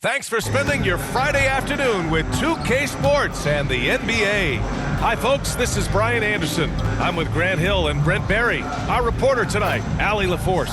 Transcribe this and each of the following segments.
Thanks for spending your Friday afternoon with 2K Sports and the NBA. Hi, folks. This is Brian Anderson. I'm with Grant Hill and Brent Barry. Our reporter tonight, Allie LaForce.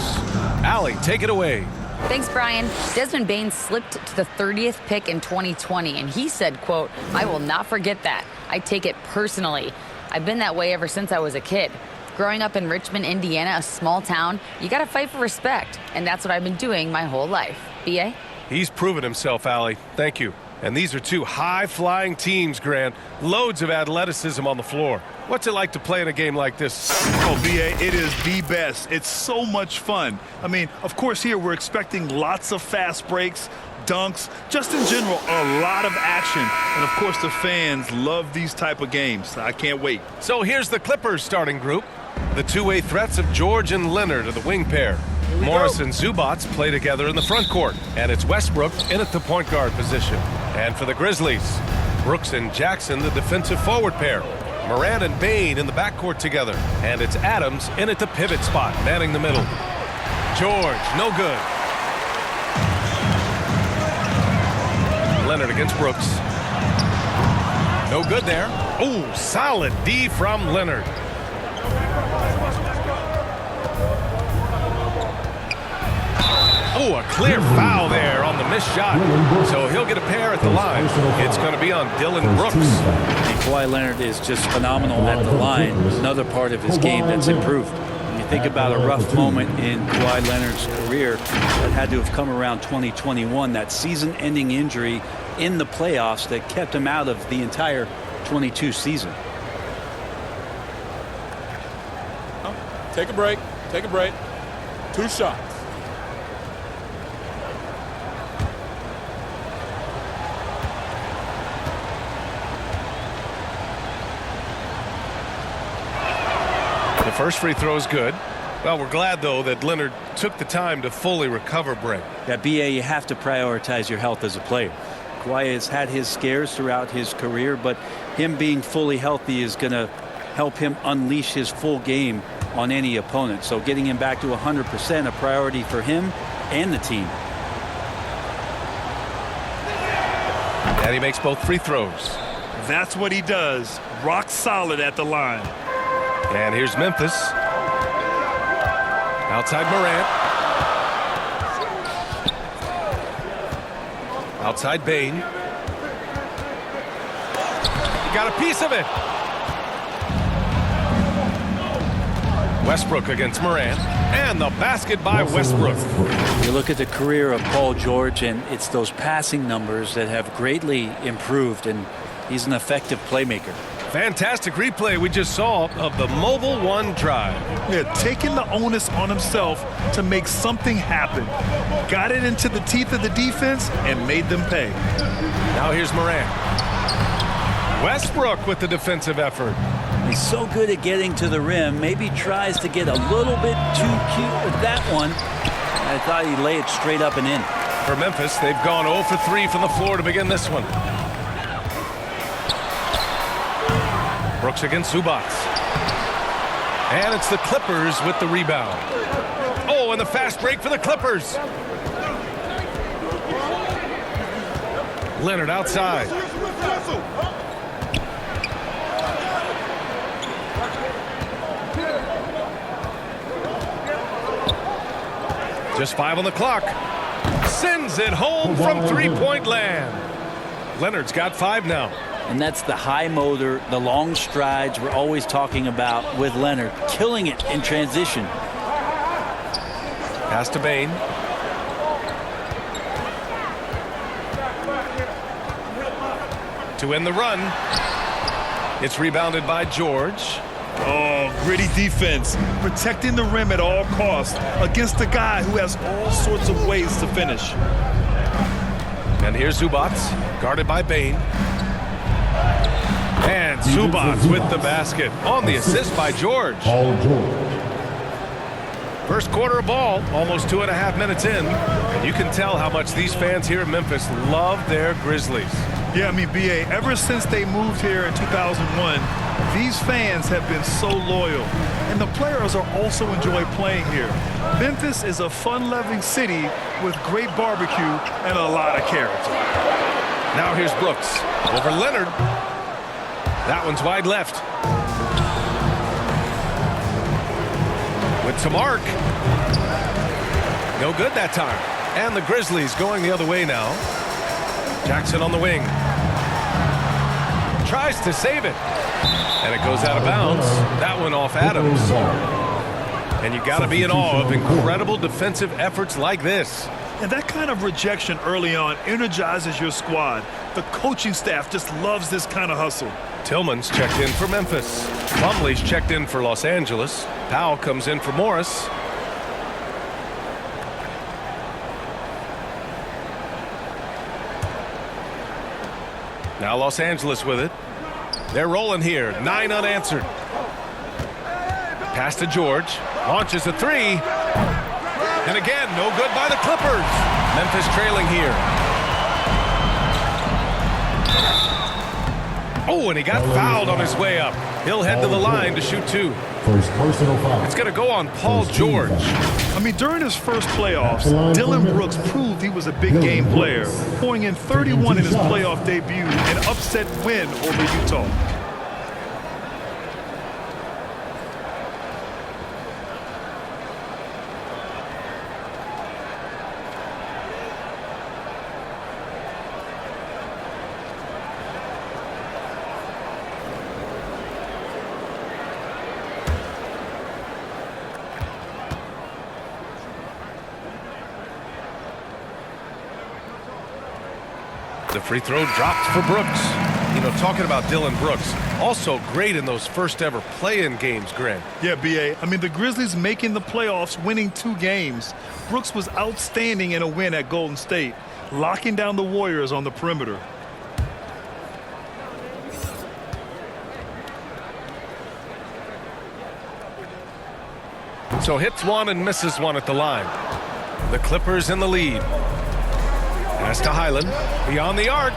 Allie, take it away. Thanks, Brian. Desmond Bane slipped to the 30th pick in 2020, and he said, quote, "I will not forget that. I take it personally. I've been that way ever since I was a kid. Growing up in Richmond, Indiana, a small town, you got to fight for respect, and that's what I've been doing my whole life." B.A.? He's proven himself, Allie. Thank you. And these are two high-flying teams, Grant. Loads of athleticism on the floor. What's it like to play in a game like this? Oh, B.A., it is the best. It's so much fun. I mean, of course, here we're expecting lots of fast breaks, dunks, just in general, a lot of action. And, of course, the fans love these type of games. I can't wait. So here's the Clippers starting group. The two-way threats of George and Leonard are the wing pair. Morris and Zubats play together in the front court, and it's Westbrook in at the point guard position. And for the Grizzlies, Brooks and Jackson, the defensive forward pair. Morant and Bane in the backcourt together, and it's Adams in at the pivot spot, manning the middle. George, no good. Leonard against Brooks. No good there. Oh, solid D from Leonard. Oh, a clear foul there on the missed shot. So he'll get a pair at the line. It's going to be on Dylan Brooks. Kawhi Leonard is just phenomenal at the line. Another part of his game that's improved. When you think about a rough moment in Kawhi Leonard's career that had to have come around 2021, that season-ending injury in the playoffs that kept him out of the entire 22 season. Take a break. Take a break. 2 shots. The first free throw is good. Well, we're glad, though, that Leonard took the time to fully recover, Brent. That B.A., you have to prioritize your health as a player. Kawhi has had his scares throughout his career, but him being fully healthy is going to help him unleash his full game on any opponent. So getting him back to 100% a priority for him and the team. And he makes both free throws. That's what he does. Rock solid at the line. And here's Memphis. Outside Morant. Outside Bane. He got a piece of it. Westbrook against Morant. And the basket by Westbrook. You look at the career of Paul George, and it's those passing numbers that have greatly improved, and he's an effective playmaker. Fantastic replay we just saw of the Mobile One drive. Yeah, taking the onus on himself to make something happen. Got it into the teeth of the defense and made them pay. Now here's Morant. Westbrook with the defensive effort. He's so good at getting to the rim. Maybe tries to get a little bit too cute with that one. I thought he'd lay it straight up and in. For Memphis, they've gone 0 for 3 from the floor to begin this one. Brooks against Zubats. And it's the Clippers with the rebound. Oh, and the fast break for the Clippers. Leonard outside. Just 5 on the clock. Sends it home from three-point land. Leonard's got 5 now. And that's the high motor, the long strides we're always talking about with Leonard. Killing it in transition. Pass to Bane. To end the run. It's rebounded by George. Oh, gritty defense. Protecting the rim at all costs against a guy who has all sorts of ways to finish. And here's Zubats, guarded by Bane. And Zubats with the basket on the assist by George. First quarter of ball, almost 2.5 minutes in. And you can tell how much these fans here in Memphis love their Grizzlies. Yeah, I mean, B.A., ever since they moved here in 2001, these fans have been so loyal. and the players are also enjoy playing here. Memphis is a fun-loving city with great barbecue and a lot of character. Now here's Brooks over Leonard. That one's wide left. With some arc. No good that time. And the Grizzlies going the other way now. Jackson on the wing. Tries to save it. And it goes out of bounds. That one off Adams. And you got to be in awe of incredible defensive efforts like this. And that kind of rejection early on energizes your squad. The coaching staff just loves this kind of hustle. Tillman's checked in for Memphis. Plumlee's checked in for Los Angeles. Powell comes in for Morris. Now Los Angeles with it. They're rolling here. 9 unanswered. Pass to George. Launches a 3. And again, no good by the Clippers. Memphis trailing here. Oh, and he got fouled on his way up. He'll head to the line to shoot 2. First personal foul. It's going to go on Paul George. I mean, during his first playoffs, Dillon Brooks proved he was a big game player, pouring in 31 in his playoff debut, an upset win over Utah. The free throw dropped for Brooks. You know, talking about Dillon Brooks, also great in those first ever play-in games, Grant. Yeah, B.A. I mean, the Grizzlies making the playoffs, winning 2 games. Brooks was outstanding in a win at Golden State, locking down the Warriors on the perimeter. So hits 1 and misses 1 at the line. The Clippers in the lead. Pass to Highland, beyond the arc.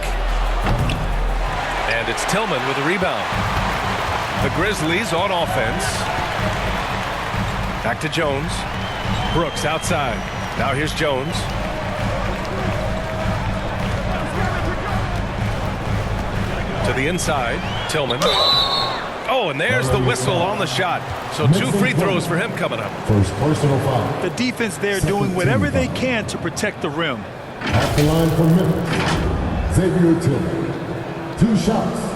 And it's Tillman with a rebound. The Grizzlies on offense. Back to Jones. Brooks outside. Now here's Jones. To the inside, Tillman. Oh, and there's the whistle on the shot. So 2 free throws for him coming up. First personal foul. The defense there doing whatever they can to protect the rim. At the line for Memphis, Xavier Tillman. 2 shots.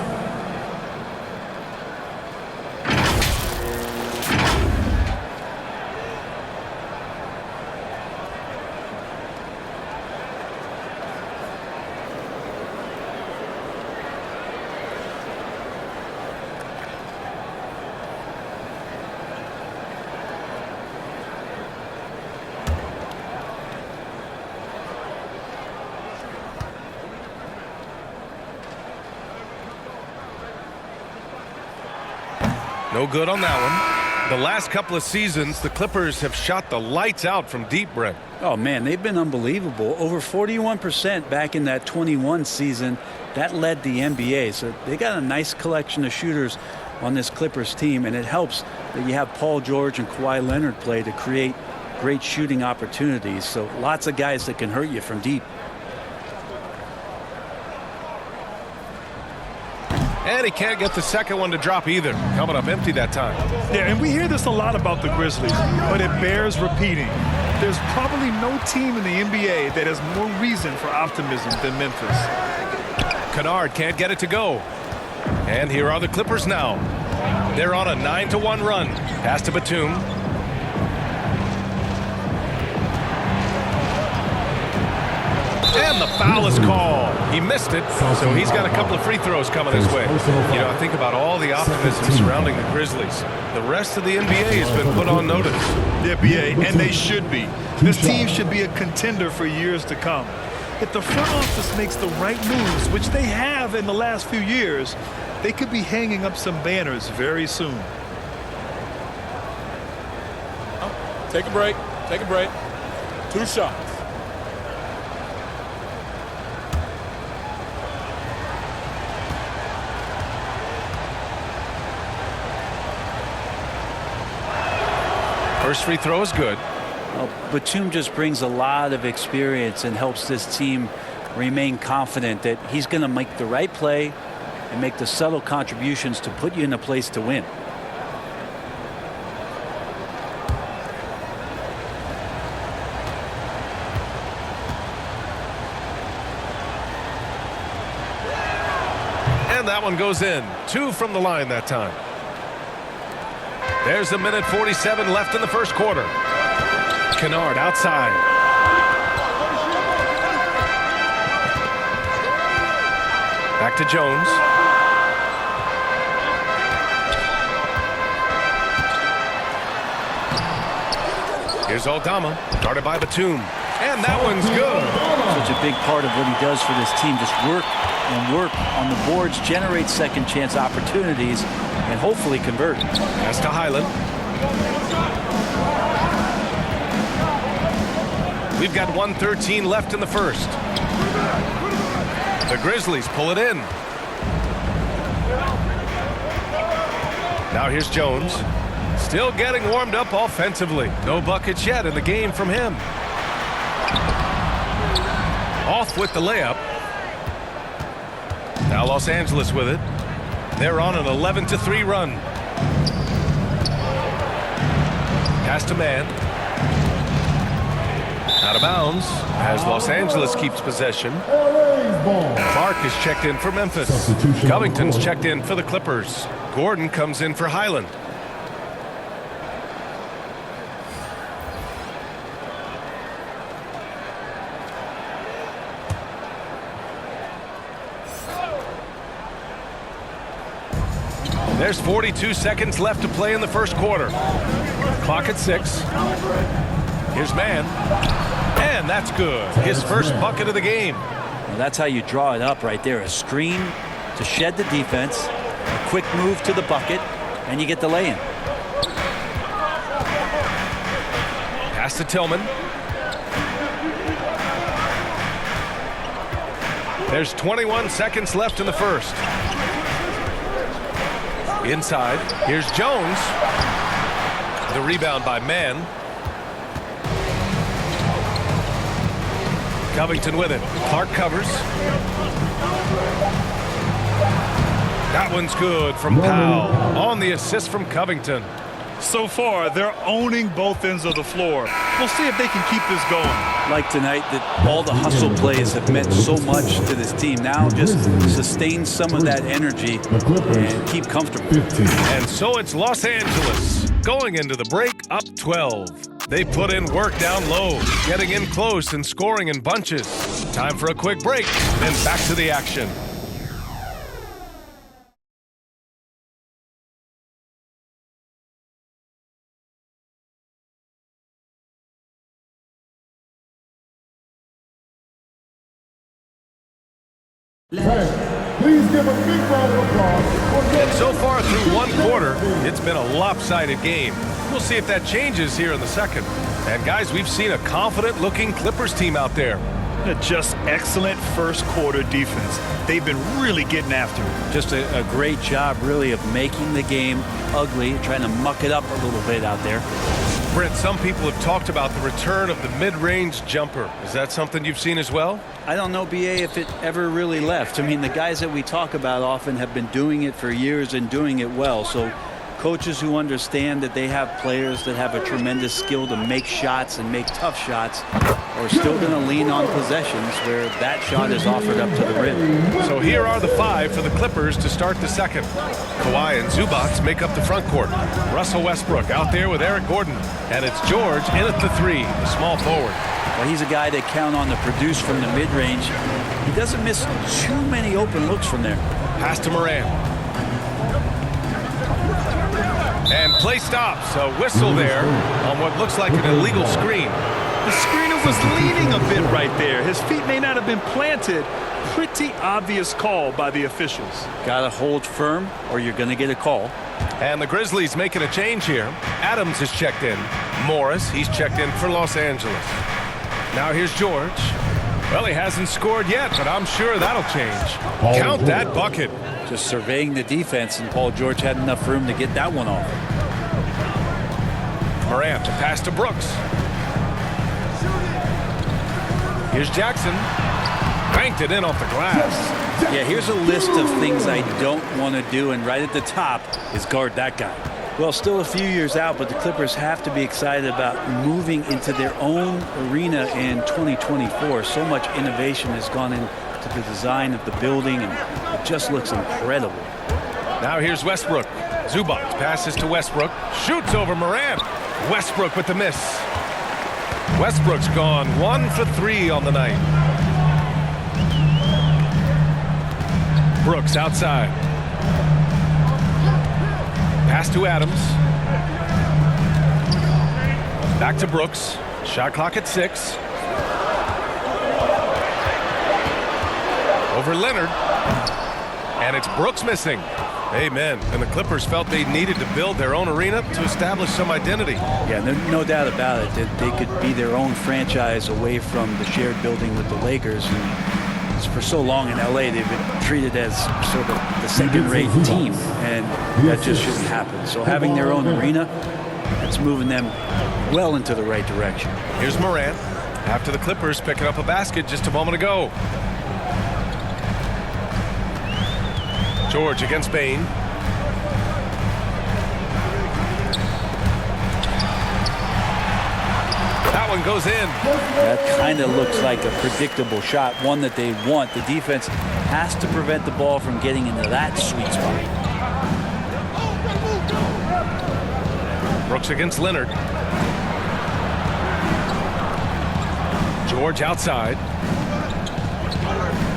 No good on that one. The last couple of seasons, the Clippers have shot the lights out from deep, Brent. Oh, man, they've been unbelievable. Over 41% back in that 21 season. That led the NBA. So they got a nice collection of shooters on this Clippers team, and it helps that you have Paul George and Kawhi Leonard play to create great shooting opportunities. So lots of guys that can hurt you from deep. And he can't get the second one to drop either. Coming up empty that time. Yeah, and we hear this a lot about the Grizzlies, but it bears repeating. There's probably no team in the NBA that has more reason for optimism than Memphis. Kennard can't get it to go. And here are the Clippers now. They're on a 9-1 run. Pass to Batum. And the foul is called. He missed it, so he's got a couple of free throws coming his way. You know, I think about all the optimism surrounding the Grizzlies. The rest of the NBA has been put on notice. The NBA, and they should be. This team should be a contender for years to come. If the front office makes the right moves, which they have in the last few years, they could be hanging up some banners very soon. Take a break. Take a break. 2 shots. First free throw is good. Well, Batum just brings a lot of experience and helps this team remain confident that he's going to make the right play and make the subtle contributions to put you in a place to win. And that one goes in. 2 from the line that time. There's a minute 47 left in the first quarter. Kennard outside. Back to Jones. Here's Aldama, guarded by Batum. And that one's good. Such a big part of what he does for this team. Just work and work on the boards, generate second chance opportunities, and hopefully convert. Pass to Highland. We've got 1:13 left in the first. The Grizzlies pull it in. Now here's Jones. Still getting warmed up offensively. No buckets yet in the game from him. Off with the layup. Now Los Angeles with it. They're on an 11-3 run. Pass to man. Out of bounds as Los Angeles keeps possession. Clark is checked in for Memphis. Covington's checked in for the Clippers. Gordon comes in for Highland. There's 42 seconds left to play in the first quarter. Clock at 6. Here's man. And that's good. His first bucket of the game. Well, that's how you draw it up right there. A screen to shed the defense, a quick move to the bucket, and you get the lay-in. Pass to Tillman. There's 21 seconds left in the first. Inside, here's Jones. The rebound by Mann. Covington with it. Clark covers. That one's good from Powell. On the assist from Covington. So far, they're owning both ends of the floor. We'll see if they can keep this going. Like tonight, that all the hustle plays have meant so much to this team. Now just sustain some of that energy and keep comfortable. And so it's Los Angeles going into the break up 12. They put in work down low, getting in close and scoring in bunches. Time for a quick break, then back to the action. Please give a big round of applause. And so far through one quarter, it's been a lopsided game. We'll see if that changes here in the second. And guys, we've seen a confident-looking Clippers team out there. Just excellent first quarter defense. They've been really getting after it. Just a great job, really, of making the game ugly, trying to muck it up a little bit out there. Brent, some people have talked about the return of the mid-range jumper. Is that something you've seen as well? I don't know, BA, if it ever really left. I mean, the guys that we talk about often have been doing it for years and doing it well. So coaches who understand that they have players that have a tremendous skill to make shots and make tough shots are still going to lean on possessions where that shot is offered up to the rim. So here are the 5 for the Clippers to start the second. Kawhi and Zubac make up the front court. Russell Westbrook out there with Eric Gordon. And it's George in at the 3, the small forward. Well, he's a guy they count on to produce from the mid-range. He doesn't miss too many open looks from there. Pass to Moran. And play stops. A whistle there on what looks like an illegal screen. The screener was leaning a bit right there. His feet may not have been planted. Pretty obvious call by the officials. Gotta hold firm or you're gonna get a call. And the Grizzlies making a change here. Adams is checked in. Morris, he's checked in for Los Angeles. Now here's George. Well, he hasn't scored yet, but I'm sure that'll change. Count that bucket. Just surveying the defense, and Paul George had enough room to get that one off. Morant to pass to Brooks. Here's Jackson. Banked it in off the glass. Yeah, here's a list of things I don't want to do, and right at the top is guard that guy. Well, still a few years out, but the Clippers have to be excited about moving into their own arena in 2024. So much innovation has gone into the design of the building, and it just looks incredible. Now here's Westbrook. Zubac passes to Westbrook. Shoots over Morant. Westbrook with the miss. Westbrook's gone 1 for 3 on the night. Brooks outside. Pass to Adams. Back to Brooks. Shot clock at 6. Over Leonard. And it's Brooks missing. Amen. And the Clippers felt they needed to build their own arena to establish some identity. Yeah, no doubt about it that they could be their own franchise away from the shared building with the Lakers. And for so long in LA, they've been treated as sort of the second-rate team, and that just shouldn't happen. So having their own arena, that's moving them well into the right direction. Here's Morant after the Clippers picking up a basket just a moment ago. George against Bane. That one goes in. That kind of looks like a predictable shot, one that they want. The defense has to prevent the ball from getting into that sweet spot. Brooks against Leonard. George outside.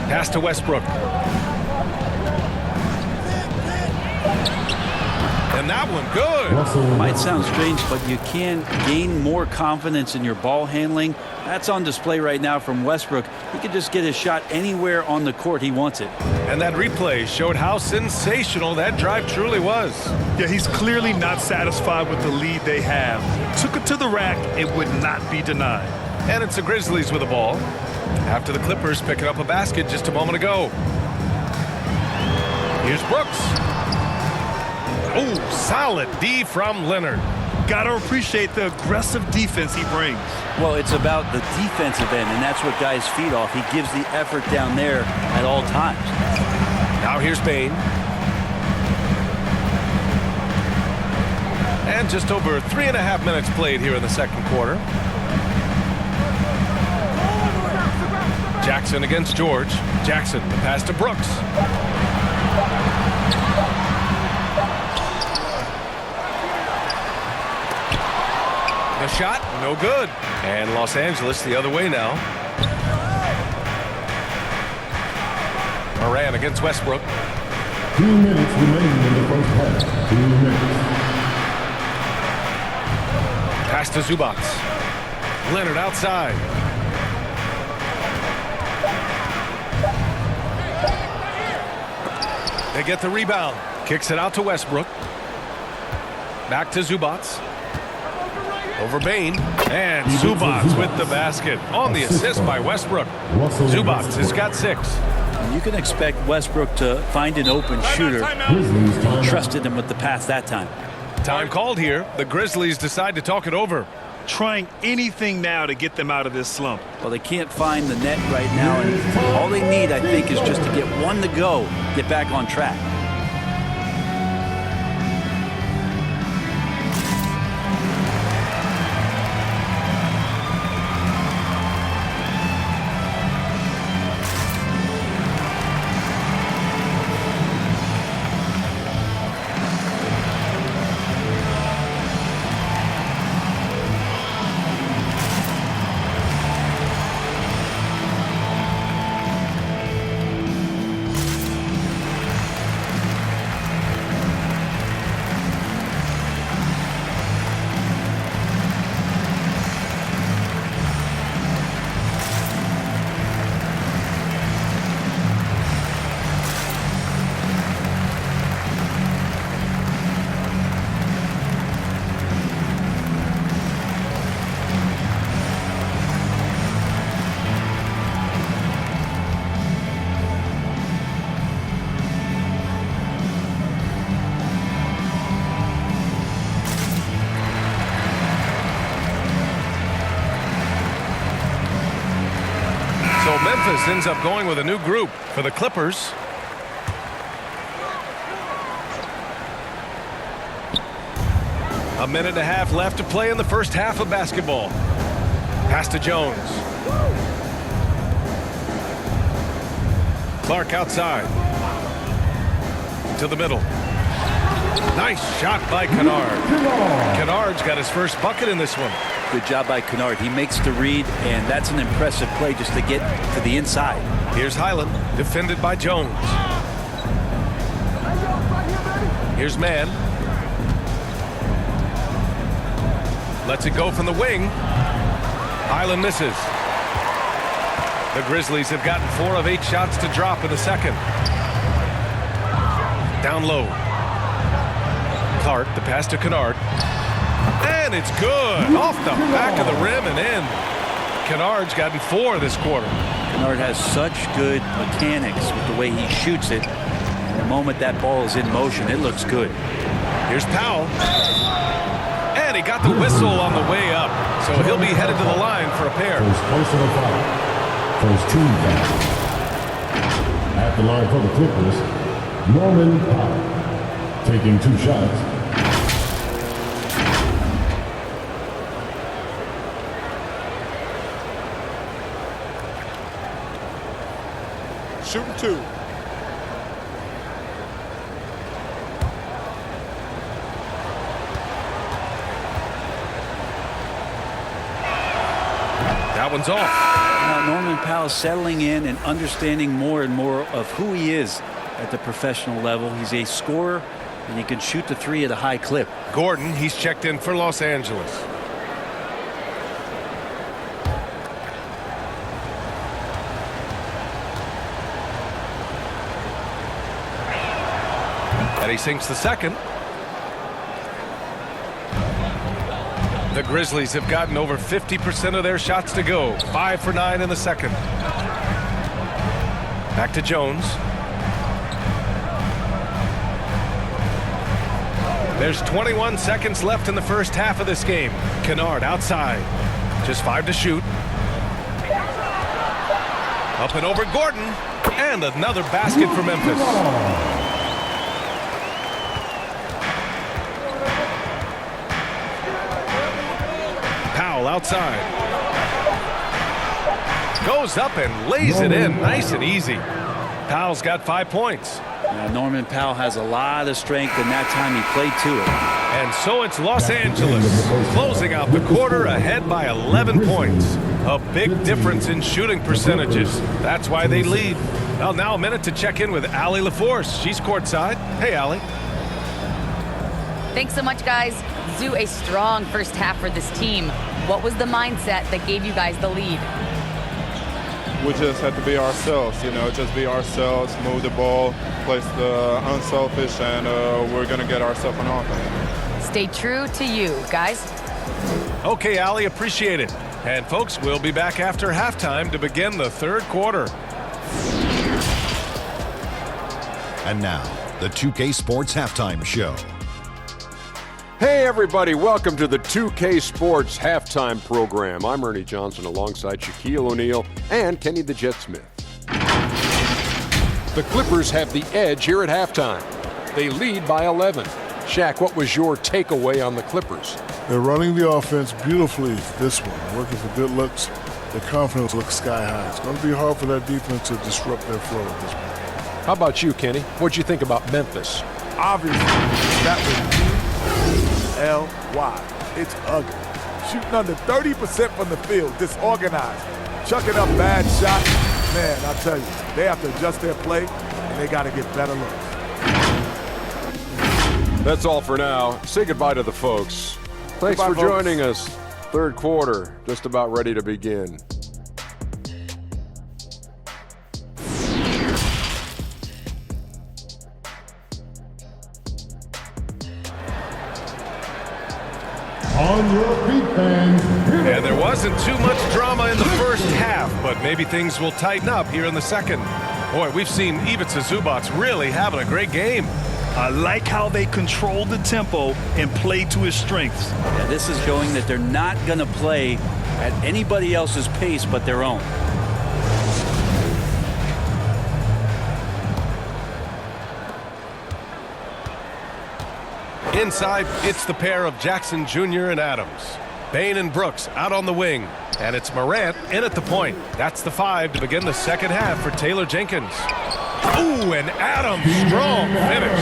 Pass to Westbrook. And that one good. Might sound strange, but you can gain more confidence in your ball handling. That's on display right now from Westbrook. He can just get his shot anywhere on the court he wants it. And that replay showed how sensational that drive truly was. Yeah, he's clearly not satisfied with the lead they have. Took it to the rack. It would not be denied. And it's the Grizzlies with the ball after the Clippers picking up a basket just a moment ago. Here's Brooks. Oh, solid D from Leonard. Gotta appreciate the aggressive defense he brings. Well, it's about the defensive end, and that's what guys feed off. He gives the effort down there at all times. Now here's Bane. And just over 3.5 minutes played here in the second quarter. Jackson against George. Jackson, the pass to Brooks. The shot, no good. And Los Angeles the other way now. Morant against Westbrook. 2 minutes remaining in the first half. 2 minutes. Pass to Zubac. Leonard outside. They get the rebound. Kicks it out to Westbrook. Back to Zubac. Over Bane. And Zubac with the basket on the assist by Westbrook. Zubac has got 6. You can expect Westbrook to find an open shooter. He trusted him with the pass that time. Time called here. The Grizzlies decide to talk it over. Trying anything now to get them out of this slump. Well, they can't find the net right now, and all they need, I think, is just to get one to go, get back on track. Memphis ends up going with a new group for the Clippers. A minute and a half left to play in the first half of basketball. Pass to Jones. Clark outside. To the middle. Nice shot by Kennard. Kennard's got his first bucket in this one. Good job by Kennard. He makes the read, and that's an impressive play just to get to the inside. Here's Highland, defended by Jones. Here's Mann. Lets it go from the wing. Highland misses. The Grizzlies have gotten 4 of 8 shots to drop in the second. Down low. Clark, the pass to Kennard. And it's good. Off the back of the rim and in. Kennard's gotten 4 this quarter. Kennard has such good mechanics with the way he shoots it. And the moment that ball is in motion, it looks good. Here's Powell. And he got the whistle on the way up. So he'll be headed to the line for a pair. First personal foul. First team foul. At the line for the Clippers, Norman Powell. Taking 2 shots. Shooting 2. That one's off. Now Norman Powell settling in and understanding more and more of who he is at the professional level. He's a scorer, and he can shoot the 3 at a high clip. Gordon, he's checked in for Los Angeles. And he sinks the second. The Grizzlies have gotten over 50% of their shots to go. 5 for 9 in the second. Back to Jones. There's 21 seconds left in the first half of this game. Kennard outside. Just 5 to shoot. Up and over Gordon. And another basket for Memphis. Powell outside. Goes up and lays it in nice and easy. Powell's got 5 points. Norman Powell has a lot of strength, and that time he played to it. And so it's Los Angeles closing out the quarter ahead by 11 points. A big difference in shooting percentages. That's why they lead. Well, now a minute to check in with Allie LaForce. She's courtside. Hey, Allie. Thanks so much, guys. Zoo, a strong first half for this team. What was the mindset that gave you guys the lead? We just have to be ourselves, just be ourselves, move the ball, play the unselfish, and we're going to get ourselves an offense. Stay true to you, guys. Okay, Allie, appreciate it. And folks, we'll be back after halftime to begin the third quarter. And now, the 2K Sports Halftime Show. Hey everybody, welcome to the 2K Sports Halftime Program. I'm Ernie Johnson alongside Shaquille O'Neal and Kenny the Jet Smith. The Clippers have the edge here at halftime. They lead by 11. Shaq, what was your takeaway on the Clippers? They're running the offense beautifully this one, working for good looks. Their confidence looks sky high. It's going to be hard for that defense to disrupt their flow at this point. How about you, Kenny? What'd you think about Memphis? Obviously, that was L-Y. It's ugly. Shooting under 30% from the field, disorganized. Chucking up bad shots. Man, I'll tell you, they have to adjust their play, and they got to get better looks. That's all for now. Say goodbye to the folks. Thanks for joining us. Third quarter, just about ready to begin. On your feet, fans. And there wasn't too much drama in the first half, but maybe things will tighten up here in the second. Boy, we've seen Ivica Zubac really having a great game. I like how they control the tempo and play to his strengths. Yeah, this is showing that they're not going to play at anybody else's pace but their own. Inside, it's the pair of Jackson Jr. and Adams. Bain and Brooks out on the wing. And it's Morant in at the point. That's the 5 to begin the second half for Taylor Jenkins. Ooh, and Adams, strong finish.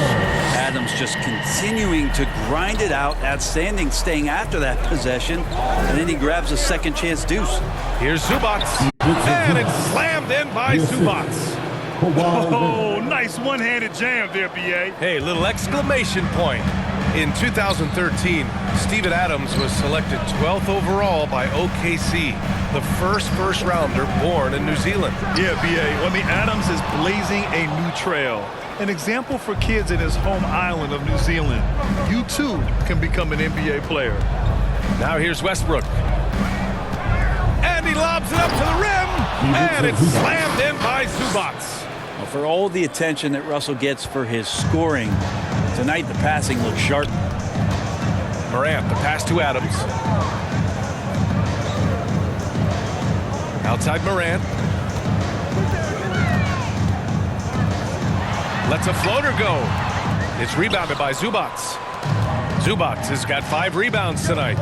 Adams just continuing to grind it out, outstanding staying after that possession, and then he grabs a second chance deuce. Here's Zubats, and it's slammed in by Zubats. Oh, nice one-handed jam there, B.A. Hey, little exclamation point. In 2013, Steven Adams was selected 12th overall by OKC, the first rounder born in New Zealand. Yeah, B.A. I mean, Adams is blazing a new trail. An example for kids in his home island of New Zealand. You, too, can become an NBA player. Now here's Westbrook. And he lobs it up to the rim, and it's slammed in by Zubats. Well, for all the attention that Russell gets for his scoring, tonight the passing looks sharp. Morant, the pass to Adams. Outside Morant. Lets a floater go. It's rebounded by Zubats. Zubats has got 5 rebounds tonight.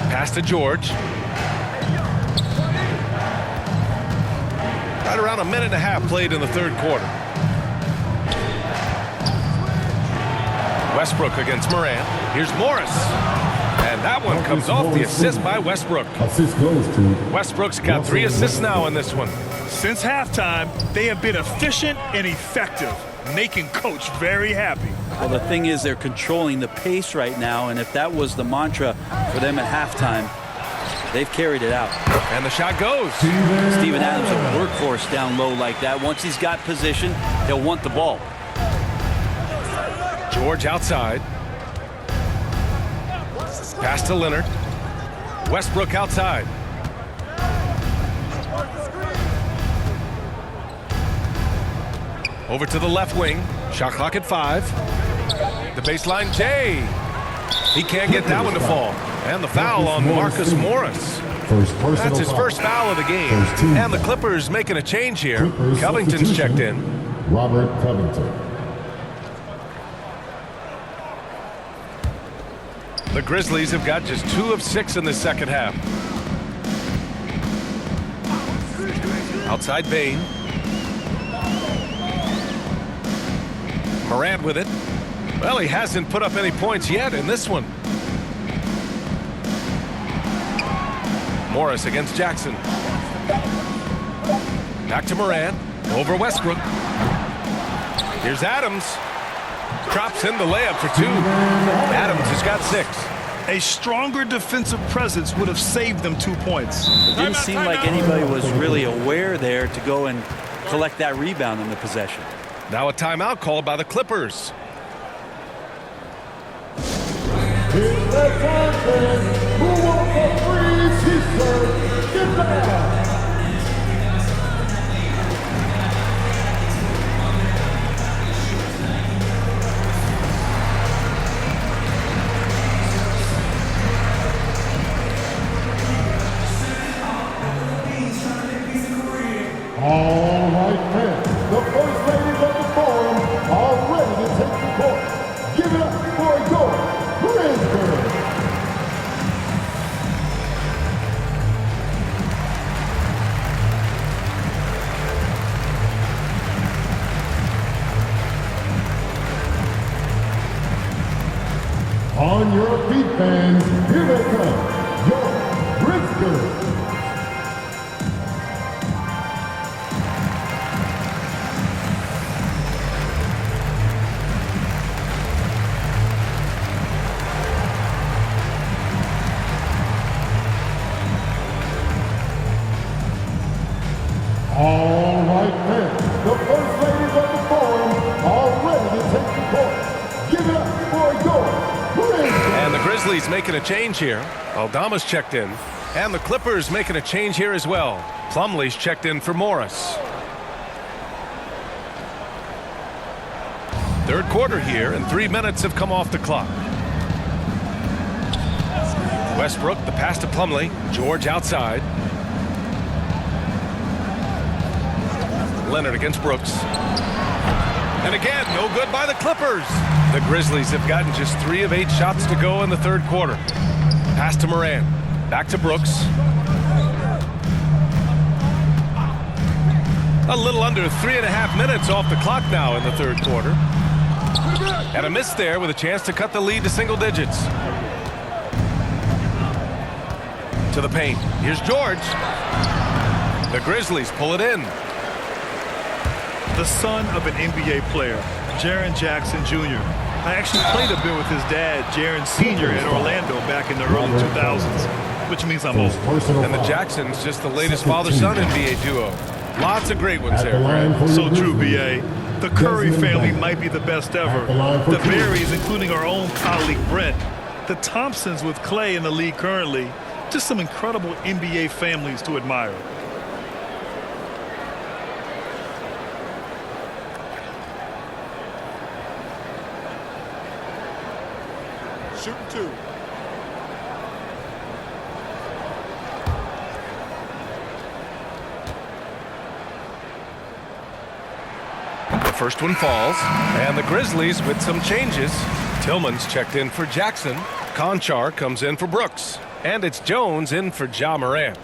Pass to George. Right around a minute and a half played in the third quarter. Westbrook against Morant. Here's Morris. And that one comes off the assist by Westbrook. Assist goes to Westbrook's got 3 assists now in this one. Since halftime, they have been efficient and effective, making Coach very happy. Well, the thing is they're controlling the pace right now, and if that was the mantra for them at halftime, they've carried it out. And the shot goes. Steven Adams, a workhorse down low like that. Once he's got position, he'll want the ball. George outside. Pass to Leonard. Westbrook outside. Over to the left wing. Shot clock at 5. The baseline, Jay. He can't get that one to fall. And the foul on Marcus Morris. That's his first foul of the game. And the Clippers making a change here. Covington's checked in. Robert Covington. The Grizzlies have got just 2 of 6 in the second half. Outside Bain. Morant with it. Well, he hasn't put up any points yet in this one. Morris against Jackson. Back to Morant. Over Westbrook. Here's Adams. Drops in the layup for 2. Adams has got 6. A stronger defensive presence would have saved them 2 points. It didn't seem like anybody was really aware there to go and collect that rebound in the possession. Now a timeout called by the Clippers. Here's the Johnson. Who wants a free t-shirt? Get back. All right, fans. The first ladies of the forum are ready to take the court. Give it up for your Grizzlies. On your feet, fans. Here they come. Your Grizzlies. All right, fans. The first ladies of the forum are ready to take the court. Give it up for your Grizzlies. And the Grizzlies making a change here. Aldama's checked in. And the Clippers making a change here as well. Plumlee's checked in for Morris. Third quarter here, and 3 minutes have come off the clock. Westbrook, the pass to Plumlee. George outside. Leonard against Brooks. And again, no good by the Clippers. The Grizzlies have gotten just 3 of 8 shots to go in the third quarter. Pass to Moran. Back to Brooks. A little under 3.5 minutes off the clock now in the third quarter. And a miss there with a chance to cut the lead to single digits. To the paint. Here's George. The Grizzlies pull it in. The son of an NBA player, Jaren Jackson Jr. I actually played a bit with his dad, Jaren Sr. in Orlando back in the early 2000s, which means I'm old. And the Jacksons, just the latest father-son NBA duo. Lots of great ones there, Brad. So true, B.A. The Curry family might be the best ever. The Berries, including our own colleague Brent. The Thompsons with Clay in the league currently. Just some incredible NBA families to admire. Shooting 2. The first one falls, and the Grizzlies with some changes. Tillman's checked in for Jackson. Conchar comes in for Brooks. And it's Jones in for Ja Morant.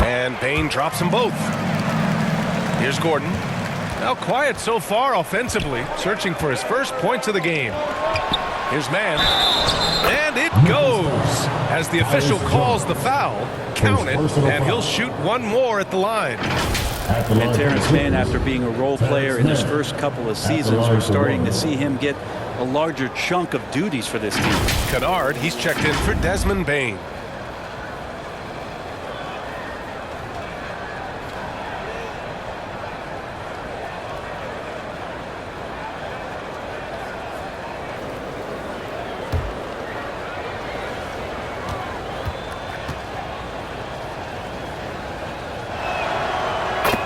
And Payne drops them both. Here's Gordon. Now quiet so far offensively, searching for his first points of the game. Here's Mann. And it goes. As the official calls the foul, count it, and he'll shoot one more at the line. And Terrence Mann, after being a role player in his first couple of seasons, we're starting to see him get a larger chunk of duties for this team. Kennard, he's checked in for Desmond Bane.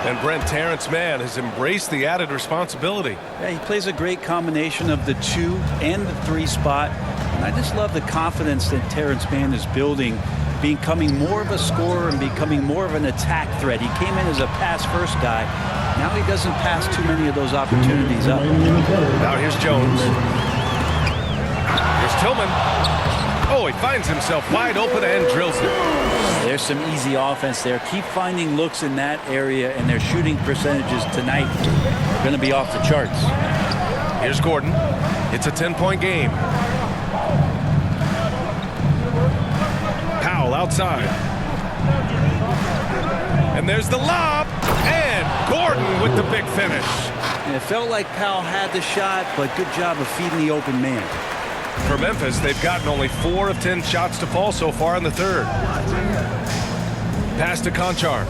And Brent, Terrence Mann has embraced the added responsibility. Yeah, he plays a great combination of the 2 and the 3 spot. And I just love the confidence that Terrence Mann is building, becoming more of a scorer and becoming more of an attack threat. He came in as a pass-first guy. Now he doesn't pass too many of those opportunities up. Now here's Jones. Here's Tillman. Oh, he finds himself wide open and drills it. There's some easy offense there. Keep finding looks in that area, and their shooting percentages tonight are going to be off the charts. Here's Gordon. It's a 10-point game. Powell outside. And there's the lob. And Gordon with the big finish. And it felt like Powell had the shot, but good job of feeding the open man. For Memphis, they've gotten only 4 of 10 shots to fall so far in the third. Pass to Conchar.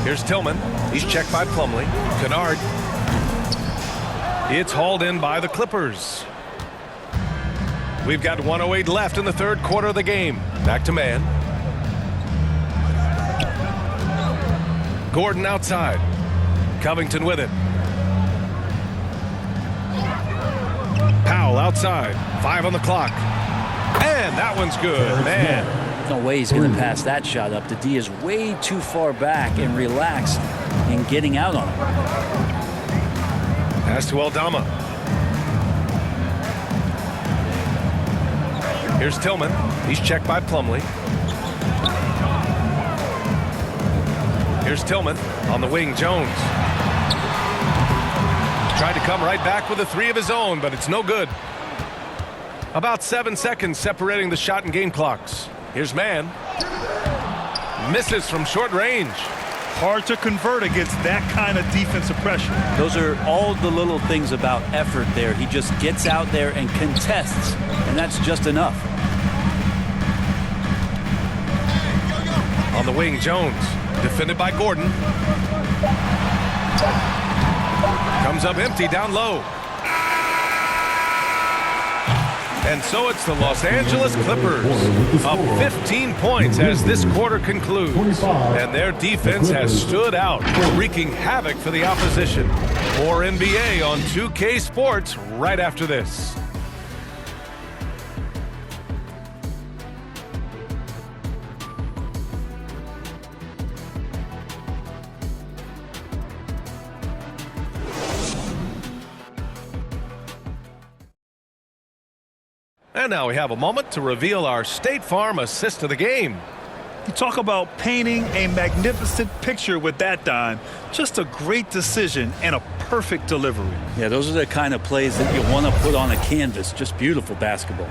Here's Tillman. He's checked by Plumlee. Kennard. It's hauled in by the Clippers. We've got 1:08 left in the third quarter of the game. Back to Mann. Gordon outside. Covington with it. Powell outside. 5 on the clock. And that one's good. Man. No way he's going to pass that shot up. The D is way too far back and relaxed in getting out on it. Pass to Aldama. Here's Tillman. He's checked by Plumlee. Here's Tillman. On the wing, Jones. Tried to come right back with a 3 of his own, but it's no good. About 7 seconds separating the shot and game clocks. Here's Mann. Misses from short range. Hard to convert against that kind of defensive pressure. Those are all the little things about effort there. He just gets out there and contests, and that's just enough. On the wing, Jones. Defended by Gordon. Comes up empty down low. And so it's the Los Angeles Clippers up 15 points as this quarter concludes. And their defense has stood out, wreaking havoc for the opposition. More NBA on 2K Sports right after this. And now we have a moment to reveal our State Farm assist of the game. You talk about painting a magnificent picture with that, Don. Just a great decision and a perfect delivery. Yeah, those are the kind of plays that you want to put on a canvas. Just beautiful basketball.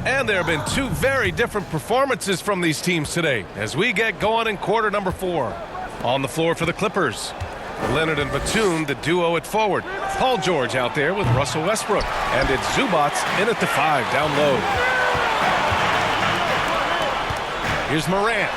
And there have been two very different performances from these teams today as we get going in quarter number 4. On the floor for the Clippers, Leonard and Batum, the duo at forward. Paul George out there with Russell Westbrook. And it's Zubac in at the 5 down low. Here's Morant.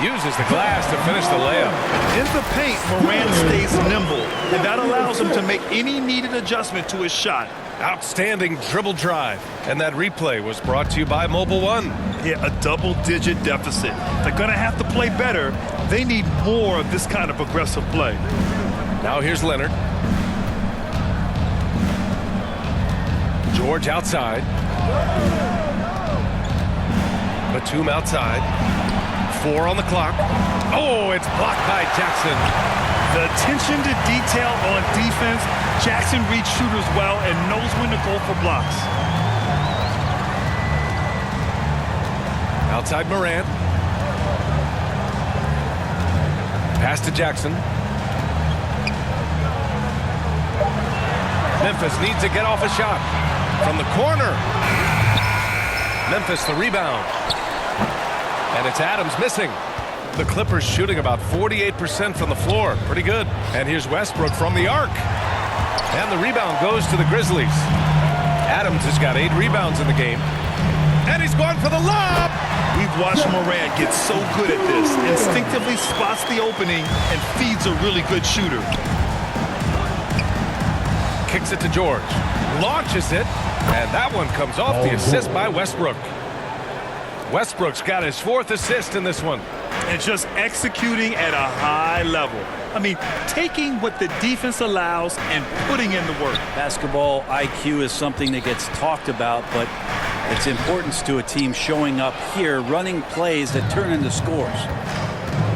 Uses the glass to finish the layup. In the paint, Morant stays nimble, and that allows him to make any needed adjustment to his shot. Outstanding dribble drive. And that replay was brought to you by Mobile One. Yeah, a double-digit deficit. They're going to have to play better. They need more of this kind of aggressive play. Now here's Leonard. George outside. Batum outside. 4 on the clock. Oh, it's blocked by Jackson. The attention to detail on defense. Jackson reads shooters well and knows when to go for blocks. Outside Morant. Pass to Jackson. Memphis needs to get off a shot. From the corner. Memphis the rebound. And it's Adams missing. The Clippers shooting about 48% from the floor. Pretty good. And here's Westbrook from the arc. And the rebound goes to the Grizzlies. Adams has got 8 rebounds in the game. And he's going for the lob. We've watched Morant get so good at this. Instinctively spots the opening and feeds a really good shooter. Kicks it to George. Launches it. And that one comes off the assist by Westbrook. Westbrook's got his 4th assist in this one. And just executing at a high level. I mean, taking what the defense allows and putting in the work. Basketball IQ is something that gets talked about, but its importance to a team showing up here, running plays that turn into scores.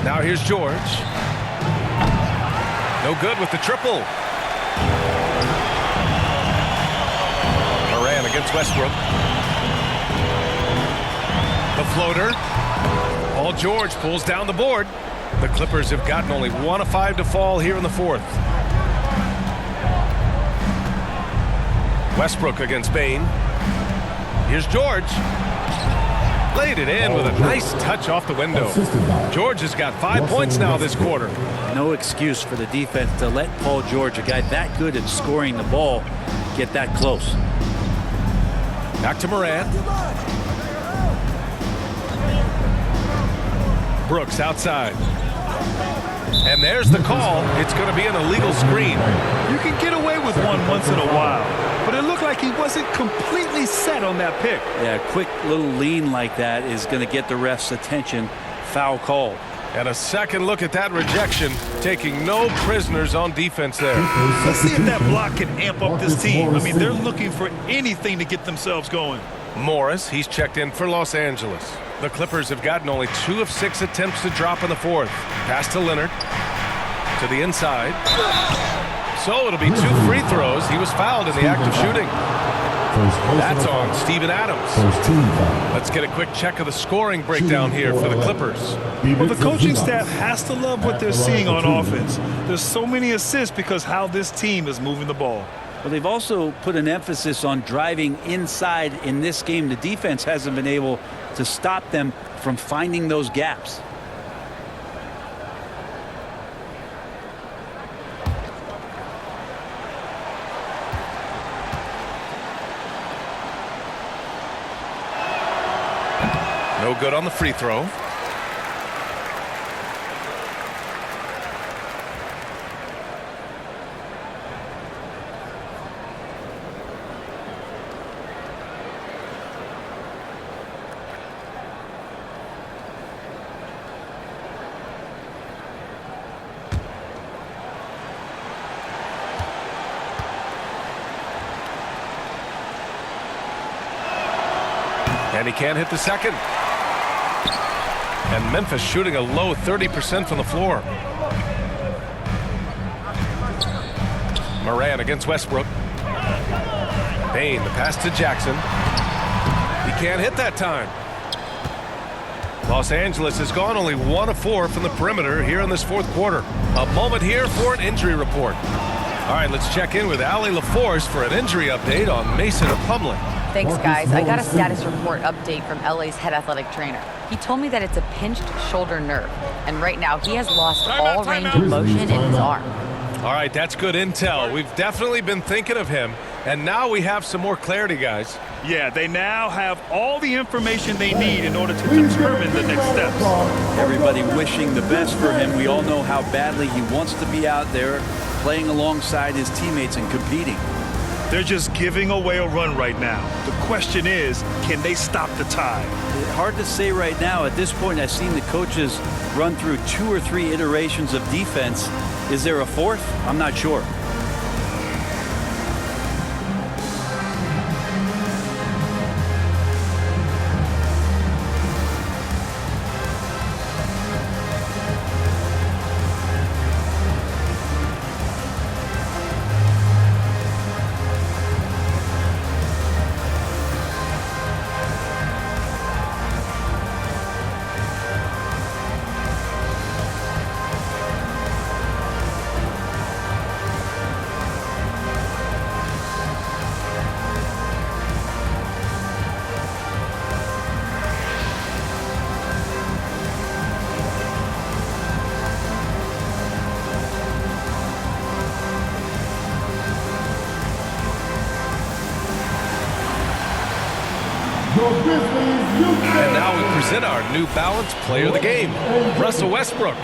Now here's George. No good with the triple. Morant against Westbrook. The floater. Paul George pulls down the board. The Clippers have gotten only 1 of 5 to fall here in the 4th. Westbrook against Bane. Here's George. Laid it in with a nice touch off the window. George has got 5 points now this quarter. No excuse for the defense to let Paul George, a guy that good at scoring the ball, get that close. Back to Morant. Brooks outside. And there's the call. It's going to be an illegal screen. You can get away with one once in a while, but it looked like he wasn't completely set on that pick. Yeah, a quick little lean like that is going to get the ref's attention. Foul call. And a second look at that rejection, taking no prisoners on defense there. Let's see if that block can amp up this team. I mean, they're looking for anything to get themselves going. Morris, he's checked in for Los Angeles. The Clippers have gotten only 2 of 6 attempts to drop in the 4th. Pass to Leonard. To the inside. So it'll be 2 free throws. He was fouled in the act of shooting. That's on Steven Adams. Let's get a quick check of the scoring breakdown here for the Clippers. Well, the coaching staff has to love what they're seeing on offense. There's so many assists because how this team is moving the ball. Well, they've also put an emphasis on driving inside in this game. The defense hasn't been able to stop them from finding those gaps. No good on the free throw. And he can't hit the second. And Memphis shooting a low 30% from the floor. Moran against Westbrook. Bain, the pass to Jackson. He can't hit that time. Los Angeles has gone only 1 of 4 from the perimeter here in this fourth quarter. A moment here for an injury report. All right, let's check in with Allie LaForce for an injury update on Mason Plumlee. Thanks, guys. I got a status report update from LA's head athletic trainer. He told me that it's a pinched shoulder nerve, and right now he has lost all range of motion in his arm. All right, that's good intel. We've definitely been thinking of him, and now we have some more clarity, guys. Yeah, they now have all the information they need in order to determine the next steps. Everybody wishing the best for him. We all know how badly he wants to be out there playing alongside his teammates and competing. They're just giving away a run right now. The question is, can they stop the tide? Hard to say right now. At this point, I've seen the coaches run through 2 or 3 iterations of defense. Is there a fourth? I'm not sure. And now we present our New Balance player of the game, Russell Westbrook.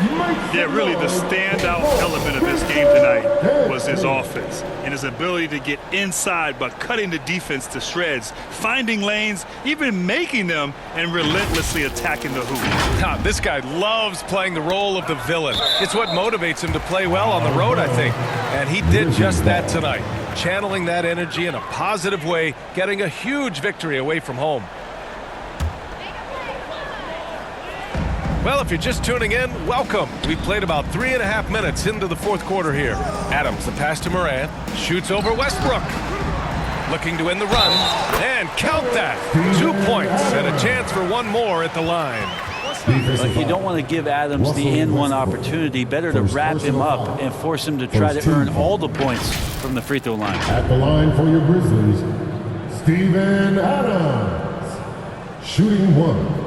Yeah, really the standout element of this game tonight was his offense and his ability to get inside by cutting the defense to shreds, finding lanes, even making them, and relentlessly attacking the hoop. Now, this guy loves playing the role of the villain. It's what motivates him to play well on the road, I think. And he did just that tonight, channeling that energy in a positive way, getting a huge victory away from home. Well, if you're just tuning in, welcome. We played about 3.5 minutes into the fourth quarter here. Adams, the pass to Moran, shoots over Westbrook. Looking to win the run, and count that. 2 points and a chance for one more at the line. But you don't want to give Adams the and-one opportunity. Better to wrap him up and force him to try to earn all the points from the free throw line. At the line for your Grizzlies, Steven Adams, shooting 1.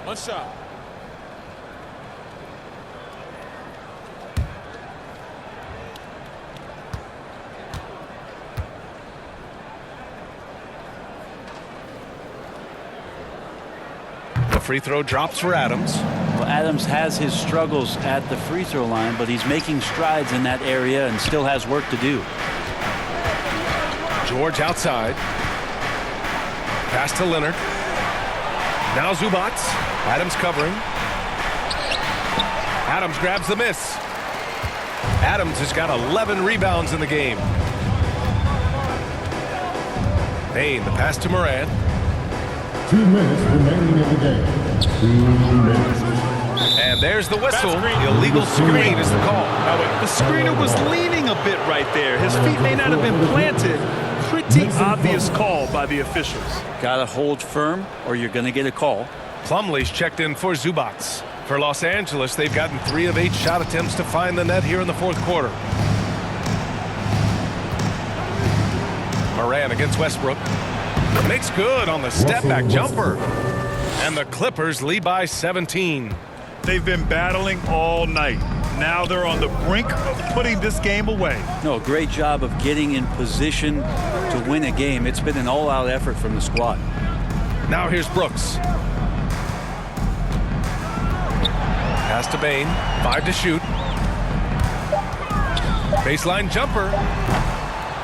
One shot. The free throw drops for Adams. Well, Adams has his struggles at the free throw line, but he's making strides in that area and still has work to do. George outside. Pass to Leonard. Now Zubac. Adams covering. Adams grabs the miss. Adams has got 11 rebounds in the game. Bain, the pass to Moran. 2 minutes remaining in the game. 2 minutes. And there's the whistle. Illegal screen is the call. The screener was leaning a bit right there. His feet may not have been planted. Pretty obvious call by the officials. Got to hold firm or you're going to get a call. Plumlee's checked in for Zubats. For Los Angeles, they've gotten 3 of 8 shot attempts to find the net here in the fourth quarter. Moran against Westbrook. Makes good on the step-back jumper. And the Clippers lead by 17. They've been battling all night. Now they're on the brink of putting this game away. No, great job of getting in position to win a game. It's been an all-out effort from the squad. Now here's Brooks. Pass to Bain. 5 to shoot. Baseline jumper.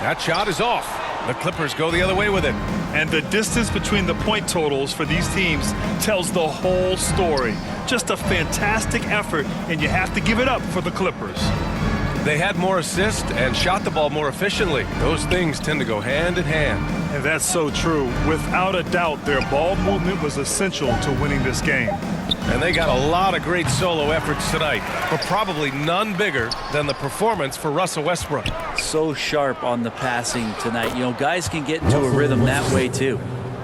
That shot is off. The Clippers go the other way with it. And the distance between the point totals for these teams tells the whole story. Just a fantastic effort, and you have to give it up for the Clippers. They had more assists and shot the ball more efficiently. Those things tend to go hand in hand. And that's so true. Without a doubt, their ball movement was essential to winning this game. And they got a lot of great solo efforts tonight, but probably none bigger than the performance for Russell Westbrook. So sharp on the passing tonight. You know, guys can get into a rhythm that way too.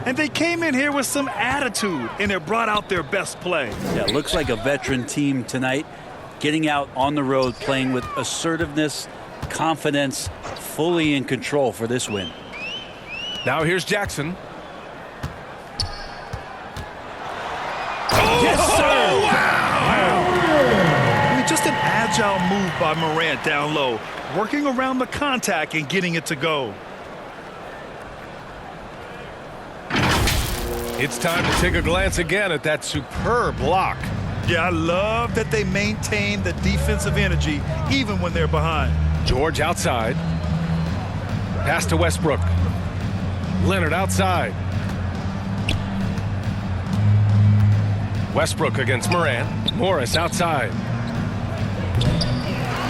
And they came in here with some attitude, and it brought out their best play. Yeah, looks like a veteran team tonight, getting out on the road, playing with assertiveness, confidence, fully in control for this win. Now here's Jackson. Yes, sir! Wow! I mean, just an agile move by Morant down low, working around the contact and getting it to go. It's time to take a glance again at that superb block. Yeah, I love that they maintain the defensive energy even when they're behind. George outside. Pass to Westbrook. Leonard outside. Westbrook against Morant. Morris outside.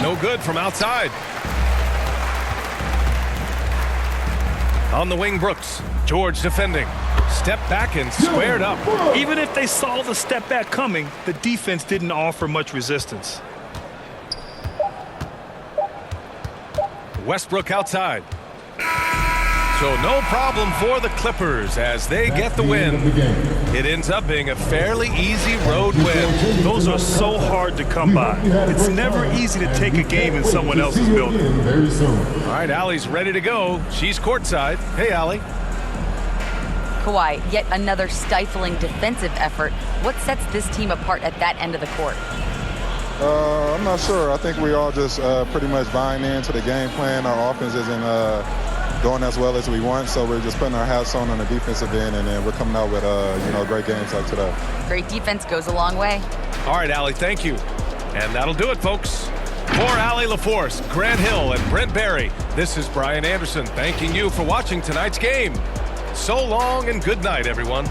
No good from outside. On the wing, Brooks. George defending. Step back and squared up. Even if they saw the step back coming, the defense didn't offer much resistance. Westbrook outside. So no problem for the Clippers as they get the win. It ends up being a fairly easy road win. Those are so hard to come by. It's never easy to take a game in someone else's building. All right, Allie's ready to go. She's courtside. Hey, Allie. Kawhi, yet another stifling defensive effort. What sets this team apart at that end of the court? I'm not sure. I think we all just pretty much buying into the game plan. Our offense isn't going as well as we want, so we're just putting our hats on the defensive end, and then we're coming out with great games like today. Great defense goes a long way. All right, Allie, thank you. And that'll do it, folks. For Allie LaForce, Grant Hill, and Brent Barry, this is Brian Anderson thanking you for watching tonight's game. So long and good night, everyone.